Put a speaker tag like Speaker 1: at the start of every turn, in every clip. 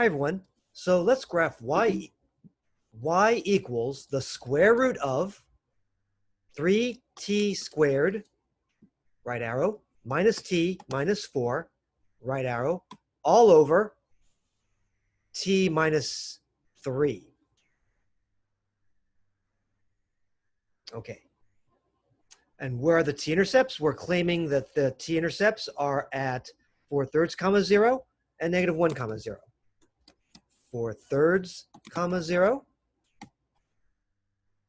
Speaker 1: Hi, everyone. So let's graph y equals the square root of 3t squared, right arrow, minus t minus 4, right arrow, all over t minus 3. Okay. And where are the t-intercepts? We're claiming that the t-intercepts are at 4/3, 0, and -1, 0. 4/3, 0,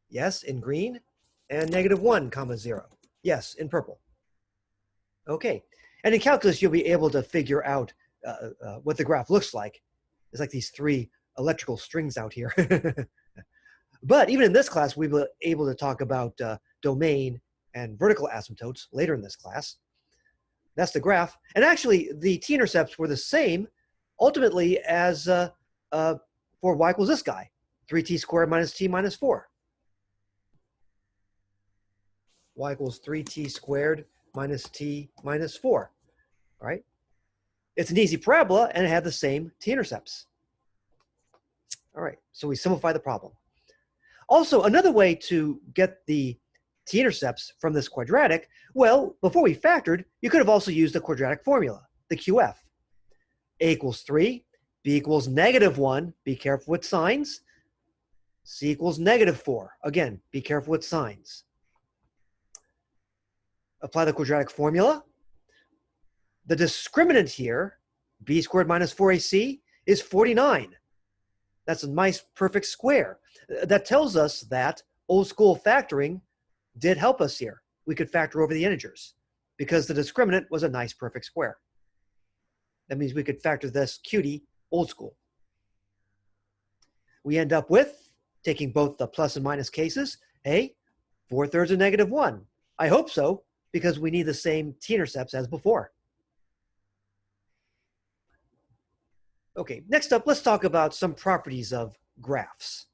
Speaker 1: yes, in green, and -1, 0, yes, in purple. Okay, and in calculus, you'll be able to figure out what the graph looks like. It's like these three electrical strings out here. But even in this class, we will be able to talk about domain and vertical asymptotes later in this class. That's the graph. And actually, the t-intercepts were the same ultimately as for y equals this guy, 3t squared minus t minus 4. Y equals 3t squared minus t minus 4, all right? It's an easy parabola, and it had the same t-intercepts. All right, so we simplify the problem. Also, another way to get the t-intercepts from this quadratic, well, before we factored, you could have also used the quadratic formula, the QF. A equals 3, B equals -1, be careful with signs. C equals -4, again, be careful with signs. Apply the quadratic formula. The discriminant here, b squared minus 4ac, is 49. That's a nice perfect square. That tells us that old school factoring did help us here. We could factor over the integers because the discriminant was a nice perfect square. That means we could factor this cutie old school. We end up with, taking both the plus and minus cases, hey, 4/3 and -1. I hope so, because we need the same t-intercepts as before. Okay, next up, let's talk about some properties of graphs.